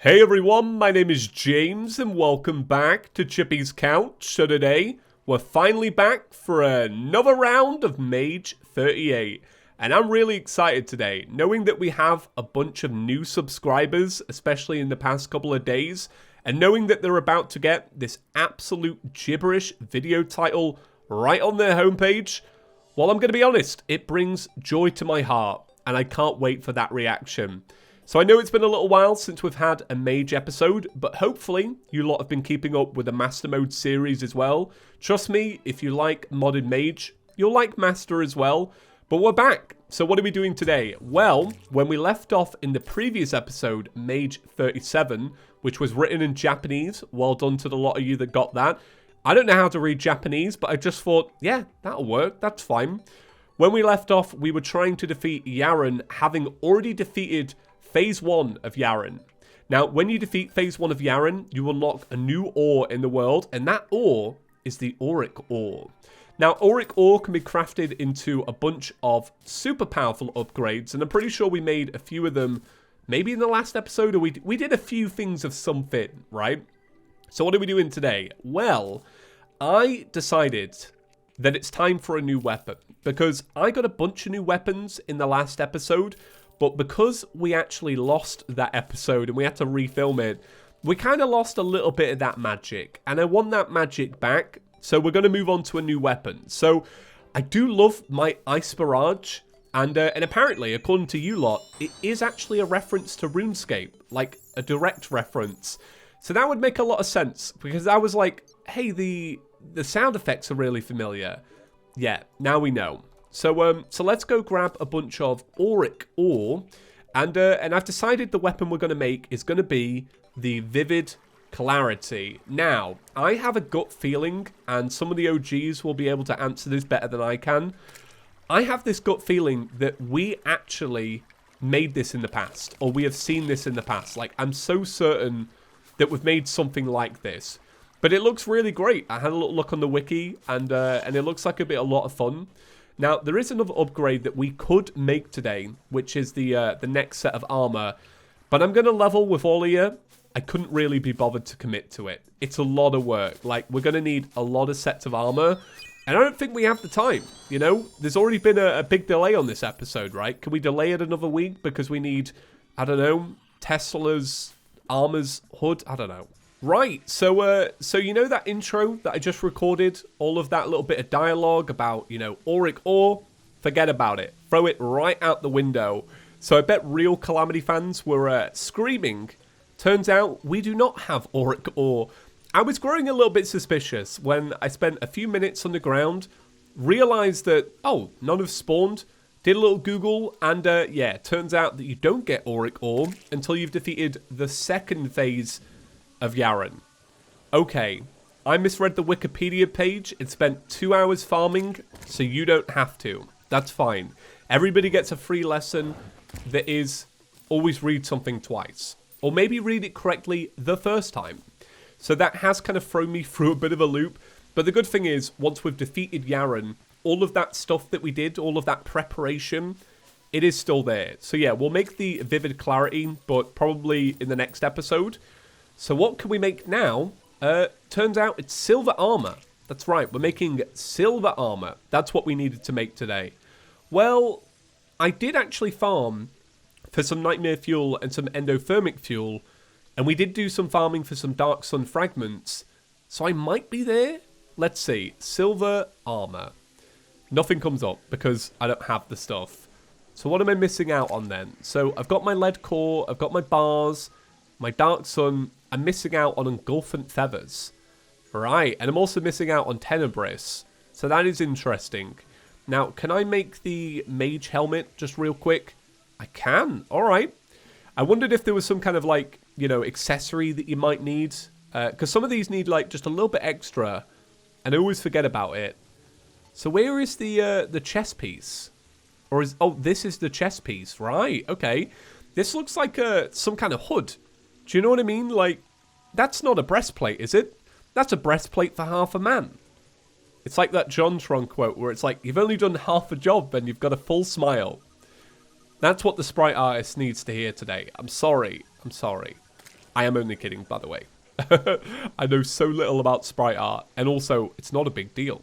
Hey everyone, my name is James and welcome back to ChippysCouch. So today, we're finally back for another round of Mage 38. And I'm really excited today, knowing that we have a bunch of new subscribers, especially in the past couple of days, and knowing that they're about to get this absolute gibberish video title right on their homepage. Well, I'm going to be honest, it brings joy to my heart, and I can't wait for that reaction. So I know it's been a little while since we've had a Mage episode, but hopefully you lot have been keeping up with the Master Mode series as well. Trust me, if you like modded Mage, you'll like Master as well. But we're back. So what are we doing today? Well, when we left off in the previous episode, Mage 37, which was written in Japanese, well done to the lot of you that got that. I don't know how to read Japanese, but I just thought, yeah, that'll work, that's fine. When we left off, we were trying to defeat Yharon, having already defeated Phase 1 of Yharon. Now, when you defeat Phase 1 of Yharon, you unlock a new ore in the world, and that ore is the auric ore. Now, auric ore can be crafted into a bunch of super powerful upgrades, and I'm pretty sure we made a few of them maybe in the last episode, or we did a few things of something, right? So what are we doing today? Well, I decided that it's time for a new weapon, because I got a bunch of new weapons in the last episode, but because we actually lost that episode and we had to refilm it, we kind of lost a little bit of that magic, and I want that magic back, so we're going to move on to a new weapon. So I do love my Ice Barrage, and apparently, according to you lot, it is actually a reference to RuneScape, like a direct reference. So that would make a lot of sense, because I was like, hey, the sound effects are really familiar. Yeah, now we know. So let's go grab a bunch of auric ore, and I've decided the weapon we're going to make is going to be the Vivid Clarity. Now, I have a gut feeling, and some of the OGs will be able to answer this better than I can. I have this gut feeling that we actually made this in the past, or we have seen this in the past. Like, I'm so certain that we've made something like this. But it looks really great. I had a little look on the wiki, and it looks like a lot of fun. Now, there is another upgrade that we could make today, which is the next set of armor. But I'm going to level with all of you. I couldn't really be bothered to commit to it. It's a lot of work. Like, we're going to need a lot of sets of armor. And I don't think we have the time, you know? There's already been a big delay on this episode, right? Can we delay it another week because we need, I don't know, Tesla's armor's hood? I don't know. Right, so you know that intro that I just recorded? All of that little bit of dialogue about, you know, auric ore? Forget about it. Throw it right out the window. So I bet real Calamity fans were screaming. Turns out we do not have auric ore. I was growing a little bit suspicious when I spent a few minutes on the ground, realized that, oh, none have spawned, did a little Google, and yeah, turns out that you don't get auric ore until you've defeated the second phase of Yharon. Okay, I misread the Wikipedia page. It spent 2 hours farming, so you don't have to. That's fine. Everybody gets a free lesson that is always read something twice. Or maybe read it correctly the first time. So that has kind of thrown me through a bit of a loop. But the good thing is, once we've defeated Yharon, all of that stuff that we did, all of that preparation, it is still there. So yeah, we'll make the Vivid Clarity, but probably in the next episode. So what can we make now? Turns out it's silver armor. That's right, we're making silver armor. That's what we needed to make today. Well, I did actually farm for some Nightmare Fuel and some Endothermic Fuel, and we did do some farming for some Dark Sun Fragments, so I might be there. Let's see, silver armor. Nothing comes up because I don't have the stuff. So what am I missing out on then? So I've got my lead core, I've got my bars, my Dark Sun. I'm missing out on Engulfant Feathers. Right, and I'm also missing out on Tenebris. So that is interesting. Now, can I make the Mage Helmet just real quick? I can. Alright. I wondered if there was some kind of, like, you know, accessory that you might need. Because some of these need, like, just a little bit extra. And I always forget about it. So where is the chest piece? Or is... Oh, this is the chest piece. Right, okay. This looks like some kind of hood. Do you know what I mean? Like, that's not a breastplate, is it? That's a breastplate for half a man. It's like that JonTron quote where it's like, you've only done half a job and you've got a full smile. That's what the sprite artist needs to hear today. I'm sorry. I'm sorry. I am only kidding, by the way. I know so little about sprite art, and also, it's not a big deal.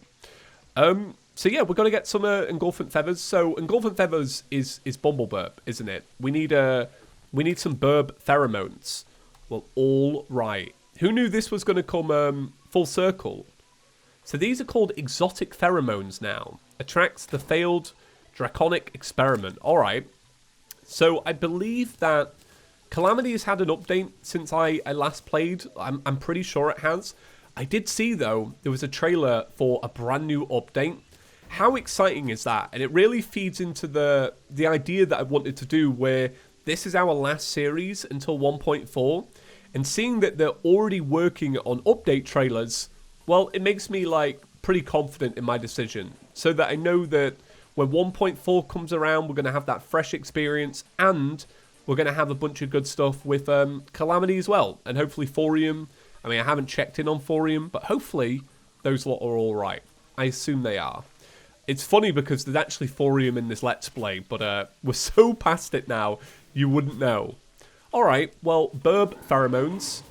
So yeah, we're going to get some engulfant feathers. So engulfant feathers is bumbleburp, isn't it? We need some burb pheromones. Well, all right. Who knew this was going to come full circle? So these are called exotic pheromones now. Attracts the failed draconic experiment. All right. So I believe that Calamity has had an update since I last played. I'm pretty sure it has. I did see, though, there was a trailer for a brand new update. How exciting is that? And it really feeds into the idea that I wanted to do, where this is our last series until 1.4. And seeing that they're already working on update trailers, well, it makes me, like, pretty confident in my decision. So that I know that when 1.4 comes around, we're going to have that fresh experience, and we're going to have a bunch of good stuff with Calamity as well. And hopefully Thorium. I mean, I haven't checked in on Thorium, but hopefully those lot are all right. I assume they are. It's funny because there's actually Thorium in this Let's Play, but we're so past it now, you wouldn't know. All right, well, burb pheromones.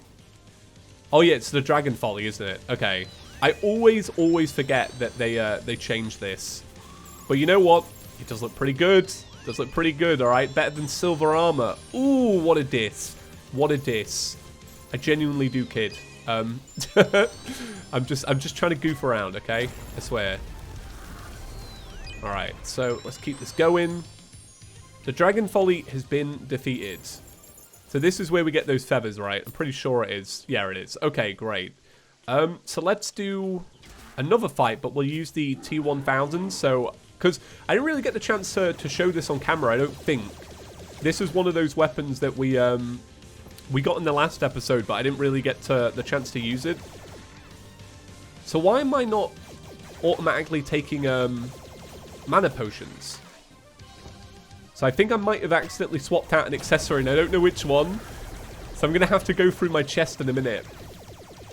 Oh yeah, it's the Dragonfolly, isn't it? Okay. I always forget that they changed this. But you know what? It does look pretty good. It does look pretty good, all right? Better than silver armor. Ooh, what a diss. What a diss. I genuinely do kid. I'm just trying to goof around, okay? I swear. All right, so let's keep this going. The Dragonfolly has been defeated. So this is where we get those feathers, right? I'm pretty sure it is. Yeah, it is. Okay, great. So let's do another fight, but we'll use the T1000. So, because I didn't really get the chance to show this on camera, I don't think. This is one of those weapons that we got in the last episode, but I didn't really get the chance to use it. So why am I not automatically taking mana potions? So I think I might have accidentally swapped out an accessory, and I don't know which one. So I'm going to have to go through my chest in a minute.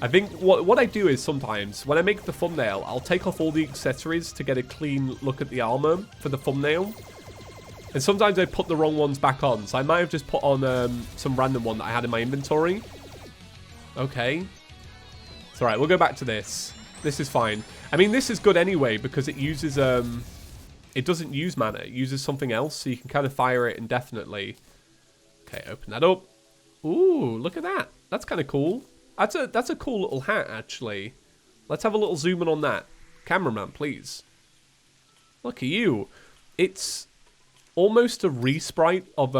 I think what I do is sometimes, when I make the thumbnail, I'll take off all the accessories to get a clean look at the armor for the thumbnail. And sometimes I put the wrong ones back on. So I might have just put on some random one that I had in my inventory. Okay. It's alright, we'll go back to this. This is fine. I mean, this is good anyway, because it uses... it doesn't use mana. It uses something else, so you can kind of fire it indefinitely. Okay, open that up. Ooh, look at that. That's kind of cool. That's a cool little hat, actually. Let's have a little zoom in on that. Cameraman, please. Look at you. It's almost a resprite of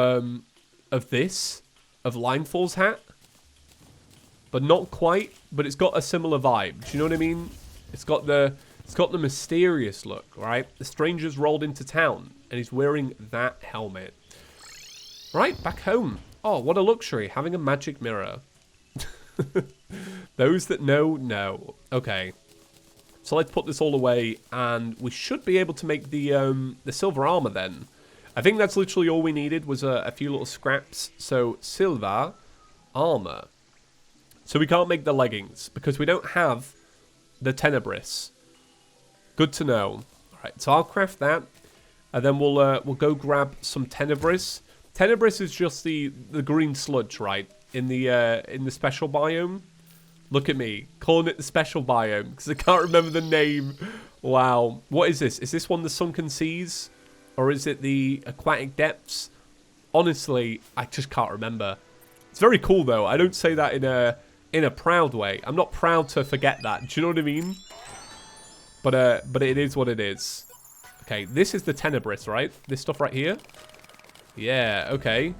Linefall's hat. But not quite. But it's got a similar vibe. Do you know what I mean? It's got the mysterious look, right? The stranger's rolled into town, and he's wearing that helmet. Right, back home. Oh, what a luxury, having a magic mirror. Those that know. Okay. So let's put this all away, and we should be able to make the silver armor then. I think that's literally all we needed was a few little scraps. So, silver armor. So we can't make the leggings, because we don't have the tenebris. Good to know. All right, so I'll craft that, and then we'll go grab some tenebris. Tenebris is just the green sludge, right? In the special biome. Look at me calling it the special biome because I can't remember the name. Wow, what is this? Is this one the sunken seas, or is it the aquatic depths? Honestly, I just can't remember. It's very cool though. I don't say that in a proud way. I'm not proud to forget that. Do you know what I mean? But it is what it is. Okay, this is the tenebris, right? This stuff right here. Yeah, okay.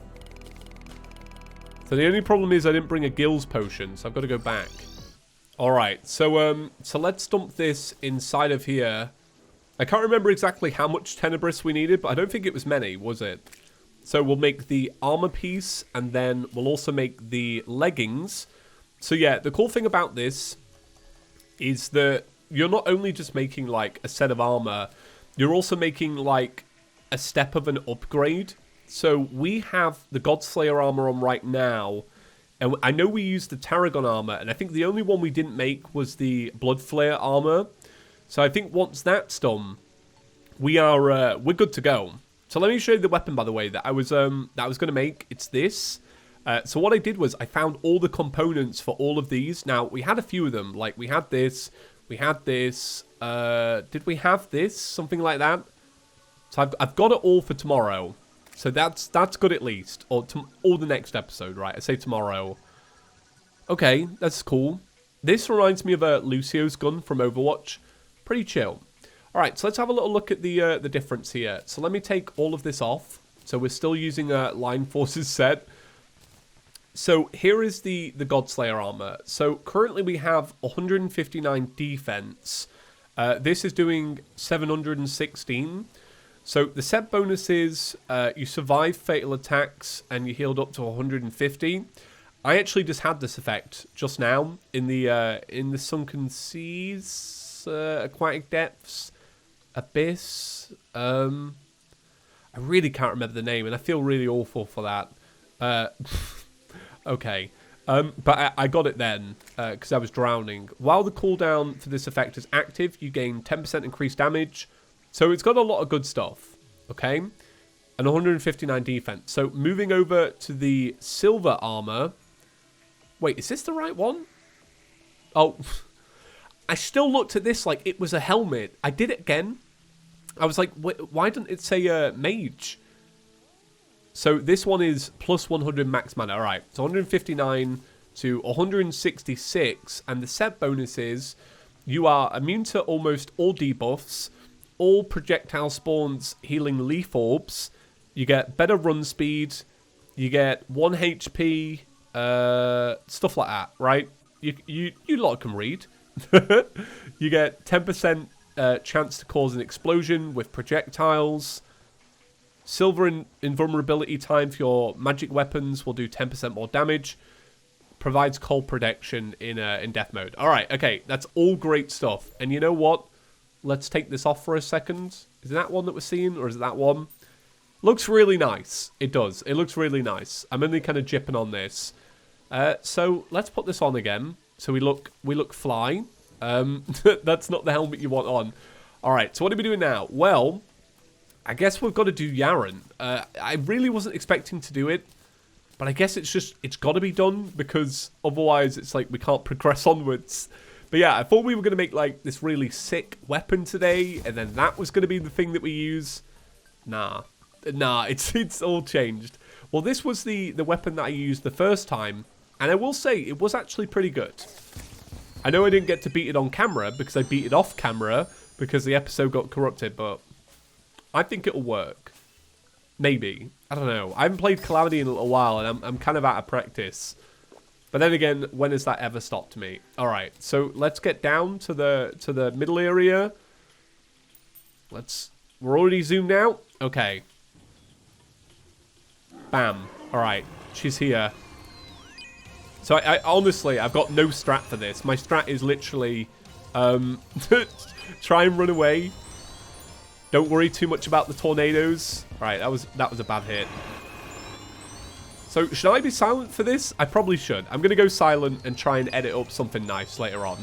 So the only problem is I didn't bring a gills potion, so I've got to go back. Alright, so let's dump this inside of here. I can't remember exactly how much tenebris we needed, but I don't think it was many, was it? So we'll make the armor piece, and then we'll also make the leggings. So yeah, the cool thing about this is that you're not only just making like a set of armor, you're also making like a step of an upgrade. So we have the Godslayer armor on right now, and I know we used the Tarragon armor, and I think the only one we didn't make was the Bloodflare armor. So I think once that's done, we're good to go. So let me show you the weapon, by the way, that I was going to make. It's this. So what I did was I found all the components for all of these. Now, we had a few of them. Like, we had this. We had this. Did we have this? Something like that. So I've got it all for tomorrow. So that's good at least. Or the next episode, right? I say tomorrow. Okay, that's cool. This reminds me of Lucio's gun from Overwatch. Pretty chill. Alright, so let's have a little look at the difference here. So let me take all of this off. So we're still using a Line Forces set. So here is the Godslayer armor. So currently we have 159 defense. This is doing 716. So the set bonus is you survive fatal attacks and you healed up to 150. I actually just had this effect just now in the Sunken Seas, Aquatic Depths, Abyss. I really can't remember the name, and I feel really awful for that. Okay, but I got it then because I was drowning. While the cooldown for this effect is active, you gain 10% increased damage. So it's got a lot of good stuff. Okay, and 159 defense. So moving over to the silver armor. Wait, is this the right one? Oh, I still looked at this like it was a helmet. I did it again. I was like, why didn't it say mage? So this one is plus 100 max mana. All right, so 159 to 166. And the set bonus is you are immune to almost all debuffs, all projectile spawns healing leaf orbs. You get better run speed. You get 1 HP. Stuff like that, right? You lot can read. You get 10% chance to cause an explosion with projectiles. Silver invulnerability time for your magic weapons will do 10% more damage. Provides cold protection in death mode. All right, okay, that's all great stuff. And you know what? Let's take this off for a second. Is it that one that we're seeing, or is it that one? Looks really nice. It does. It looks really nice. I'm only kind of jipping on this. So let's put this on again. So we look fly. That's not the helmet you want on. All right. So what are we doing now? Well, I guess we've got to do Yharon. I really wasn't expecting to do it, but I guess it's got to be done because otherwise it's like we can't progress onwards. But yeah, I thought we were going to make like this really sick weapon today, and then that was going to be the thing that we use. Nah, it's all changed. Well, this was the weapon that I used the first time, and I will say it was actually pretty good. I know I didn't get to beat it on camera because I beat it off camera because the episode got corrupted, but I think it'll work. Maybe. I don't know. I haven't played Calamity in a little while, and I'm kind of out of practice. But then again, when has that ever stopped me? All right, so let's get down to the middle area. We're already zoomed out. Okay. Bam. All right, she's here. So I honestly, I've got no strat for this. My strat is literally try and run away. Don't worry too much about the tornadoes. All right, that was a bad hit. So should I be silent for this? I probably should. I'm going to go silent and try and edit up something nice later on.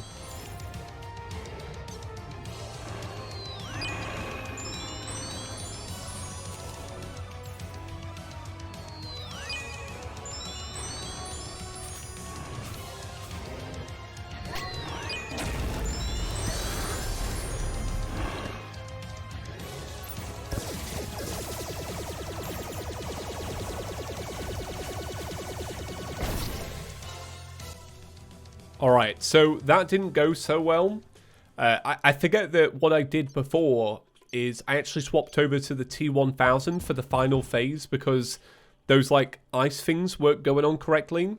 Alright, so that didn't go so well. I forget that what I did before is I actually swapped over to the T1000 for the final phase because those like ice things weren't going on correctly.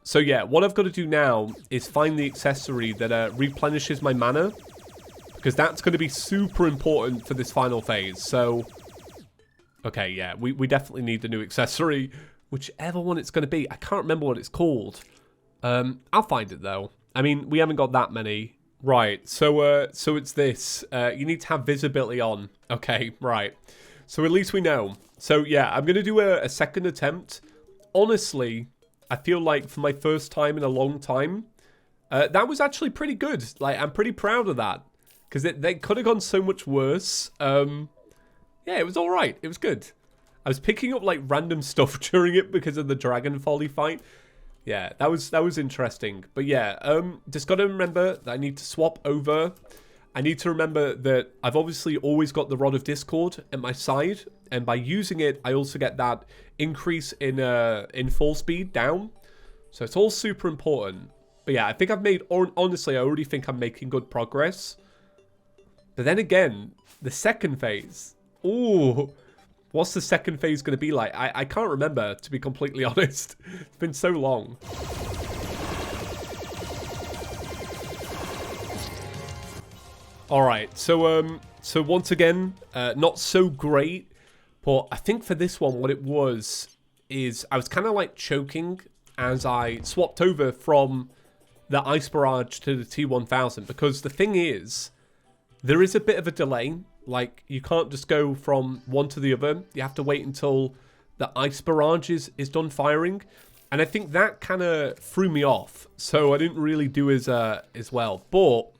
So yeah, what I've got to do now is find the accessory that replenishes my mana, because that's going to be super important for this final phase. So, okay, yeah, we definitely need the new accessory, whichever one it's going to be. I can't remember what it's called. I'll find it though. I mean, we haven't got that many. Right, so it's this. You need to have visibility on. Okay, right. So at least we know. So yeah, I'm going to do a second attempt. Honestly, I feel like for my first time in a long time, that was actually pretty good. Like, I'm pretty proud of that. Because they could have gone so much worse. Yeah, it was alright. It was good. I was picking up like random stuff during it because of the Dragonfolly fight. Yeah, that was interesting. But yeah, just got to remember that I need to swap over. I need to remember that I've obviously always got the Rod of Discord at my side, and by using it, I also get that increase in fall speed down. So it's all super important. But yeah, I think I've made, honestly, I already think I'm making good progress. But then again, the second phase. Ooh, what's the second phase going to be like? I can't remember, to be completely honest. It's been so long. All right, so once again, not so great, but I think for this one, what it was is I was kind of like choking as I swapped over from the Ice Barrage to the T1000, because the thing is, there is a bit of a delay. Like, you can't just go from one to the other. You have to wait until the Ice Barrage is done firing, and I think that kind of threw me off, so I didn't really do as well, but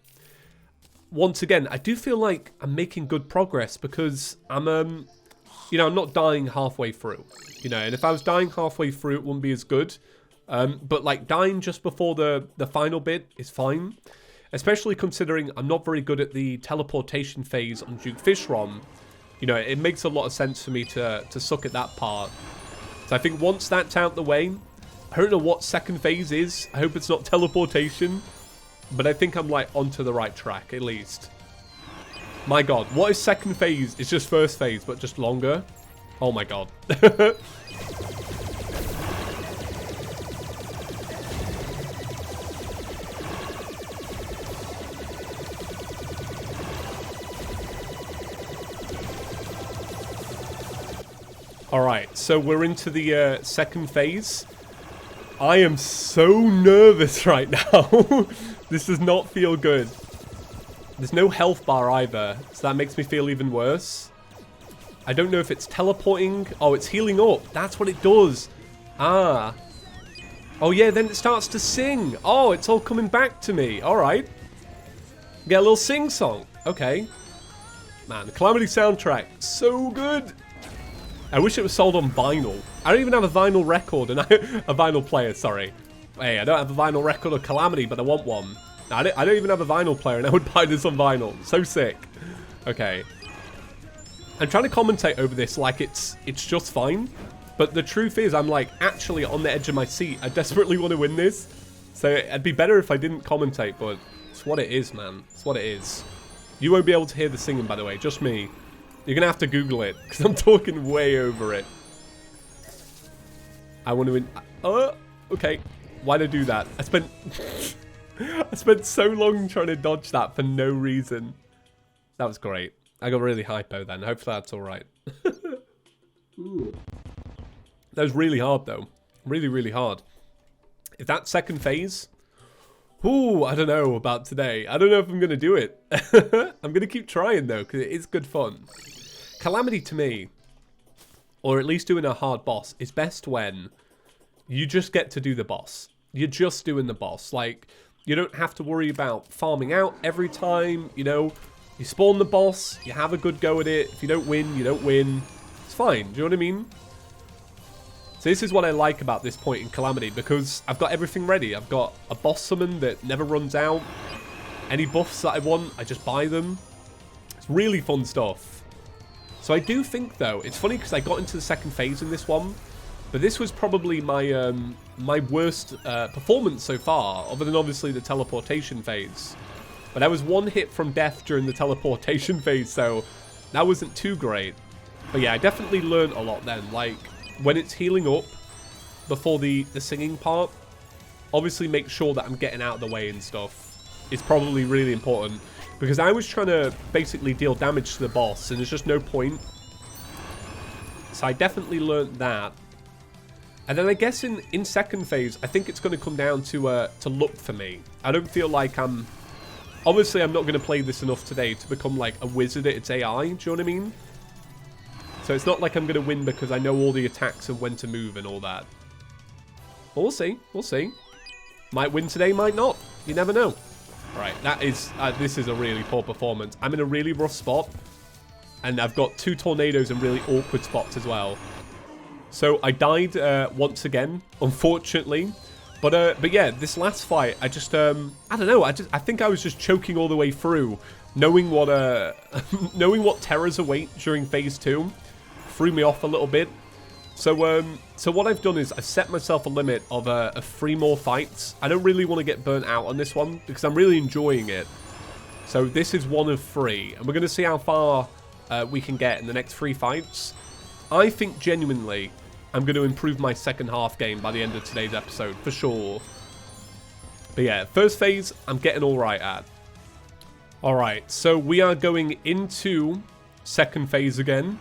once again, I do feel like I'm making good progress because I'm, you know, I'm not dying halfway through, you know, and if I was dying halfway through, it wouldn't be as good. But like dying just before the final bit is fine, especially considering I'm not very good at the teleportation phase on Duke Fishron. You know, it makes a lot of sense for me to suck at that part. So I think once that's out the way, I don't know what second phase is. I hope it's not teleportation. But I think I'm, like, onto the right track, at least. My god, what is second phase? It's just first phase, but just longer. Oh my god. Alright, so we're into the second phase. I am so nervous right now. This does not feel good. There's no health bar either, so that makes me feel even worse. I don't know if it's teleporting. Oh, it's healing up. That's what it does. Ah. Oh, yeah, then it starts to sing. Oh, it's all coming back to me. All right. Get a little sing song. Okay. Man, the Calamity soundtrack, so good. I wish it was sold on vinyl. I don't even have a vinyl record, and a vinyl player, sorry. Hey, I don't have a vinyl record of Calamity, but I want one. I don't even have a vinyl player, and I would buy this on vinyl. So sick. Okay. I'm trying to commentate over this like it's just fine. But the truth is, I'm like actually on the edge of my seat. I desperately want to win this. So it'd be better if I didn't commentate, but it's what it is, man. It's what it is. You won't be able to hear the singing, by the way. Just me. You're going to have to Google it, because I'm talking way over it. I want to win. Okay. Why'd I do that? I spent so long trying to dodge that for no reason. That was great. I got really hypo then. Hopefully that's alright. That was really hard though. Really, really hard. If that second phase... Ooh, I don't know about today. I don't know if I'm going to do it. I'm going to keep trying though, because it is good fun. Calamity to me, or at least doing a hard boss, is best when you just get to do the boss. You're just doing the boss. Like, you don't have to worry about farming out every time, you know. You spawn the boss, you have a good go at it. If you don't win, you don't win. It's fine, do you know what I mean? So this is what I like about this point in Calamity, because I've got everything ready. I've got a boss summon that never runs out. Any buffs that I want, I just buy them. It's really fun stuff. So I do think, though, it's funny because I got into the second phase in this one, but this was probably my my worst performance so far, other than obviously the teleportation phase. But I was one hit from death during the teleportation phase, so that wasn't too great. But yeah, I definitely learned a lot then. Like, when it's healing up before the singing part, obviously make sure that I'm getting out of the way and stuff. It's probably really important. Because I was trying to basically deal damage to the boss, and there's just no point. So I definitely learned that. And then I guess in second phase, I think it's going to come down to luck for me. I don't feel like I'm... Obviously, I'm not going to play this enough today to become like a wizard at its AI, do you know what I mean? So it's not like I'm going to win because I know all the attacks and when to move and all that. But we'll see, we'll see. Might win today, might not. You never know. Right, that is... this is a really poor performance. I'm in a really rough spot. And I've got two tornadoes in really awkward spots as well. So I died once again, unfortunately. But yeah, this last fight, I just I don't know. I think I was just choking all the way through, knowing what knowing what terrors await during phase 2, threw me off a little bit. So what I've done is I've set myself a limit of 3 more fights. I don't really want to get burnt out on this one because I'm really enjoying it. So this is 1 of 3, and we're going to see how far we can get in the next 3 fights. I think genuinely I'm going to improve my second half game by the end of today's episode, for sure. But yeah, first phase, I'm getting all right at. Alright, so we are going into second phase again.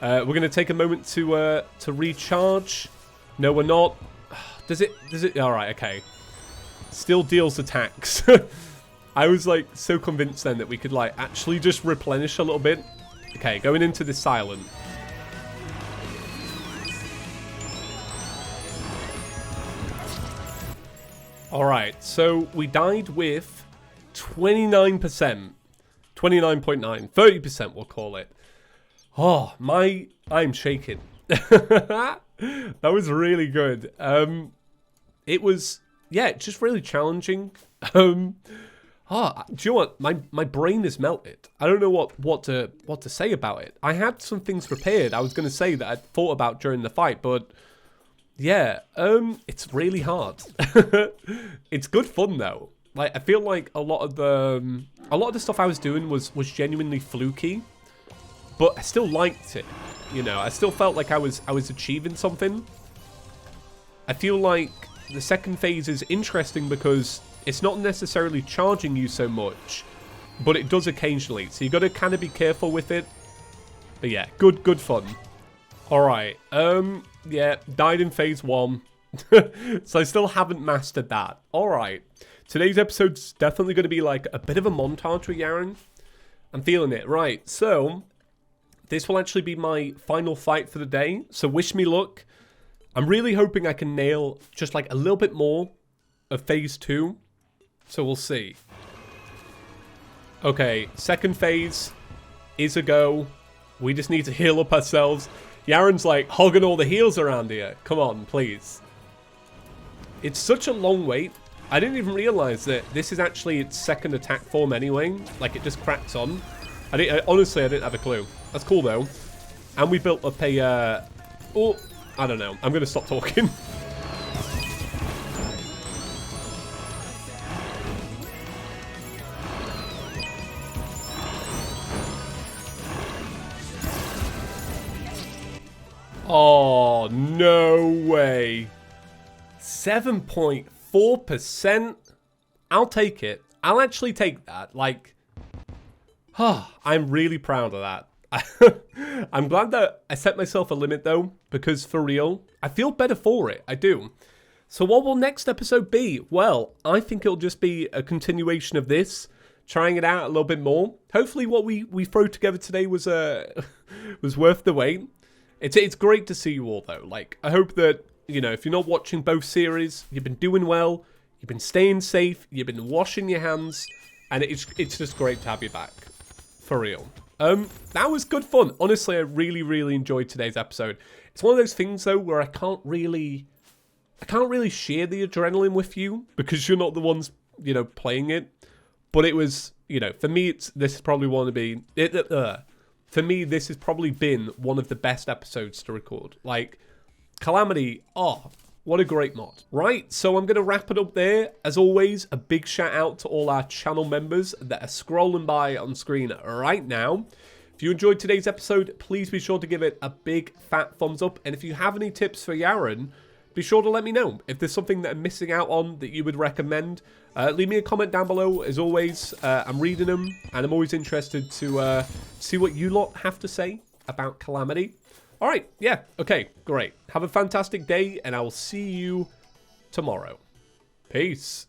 We're going to take a moment to recharge. No, we're not. Does it? Alright, okay. Still deals attacks. I was like so convinced then that we could like actually just replenish a little bit. Okay, going into the silent. Alright, so we died with 29%. 29.9. 30% we'll call it. Oh, I'm shaking. That was really good. It was, yeah, just really challenging. Do you know what? My brain is melted. I don't know what to say about it. I had some things prepared. I was going to say that I'd thought about during the fight, but yeah, it's really hard. It's good fun though. Like I feel like a lot of the stuff I was doing was genuinely fluky, but I still liked it. You know, I still felt like I was achieving something. I feel like the second phase is interesting because it's not necessarily charging you so much, but it does occasionally. So you got to kind of be careful with it. But yeah, good fun. All right. Yeah, died in phase 1. So I still haven't mastered that. All right. Today's episode's definitely going to be like a bit of a montage with Yharon. I'm feeling it. Right. So this will actually be my final fight for the day. So wish me luck. I'm really hoping I can nail just like a little bit more of phase 2. So we'll see. Okay, second phase is a go. We just need to heal up ourselves. Yharon's like hogging all the heals around here. Come on, please. It's such a long wait. I didn't even realize that this is actually its second attack form anyway. Like it just cracks on. Honestly, I didn't have a clue. That's cool though. And we built up a... oh, I don't know. I'm going to stop talking. Oh, no way. 7.4%. I'll take it. I'll actually take that. Like, I'm really proud of that. I'm glad that I set myself a limit, though, because for real, I feel better for it. I do. So what will next episode be? Well, I think it'll just be a continuation of this, trying it out a little bit more. Hopefully what we throw together today was was worth the wait. It's great to see you all, though. Like, I hope that, you know, if you're not watching both series, you've been doing well, you've been staying safe, you've been washing your hands, and it's just great to have you back. For real. That was good fun. Honestly, I really, really enjoyed today's episode. It's one of those things, though, where I can't really share the adrenaline with you because you're not the ones, you know, playing it. But it was, you know, for me, this is probably one to be... For me, this has probably been one of the best episodes to record. Like, Calamity, oh, what a great mod. Right, so I'm going to wrap it up there. As always, a big shout out to all our channel members that are scrolling by on screen right now. If you enjoyed today's episode, please be sure to give it a big fat thumbs up. And if you have any tips for Yharon, be sure to let me know. If there's something that I'm missing out on that you would recommend, leave me a comment down below. As always, I'm reading them, and I'm always interested to see what you lot have to say about Calamity. All right, yeah, okay, great. Have a fantastic day, and I will see you tomorrow. Peace.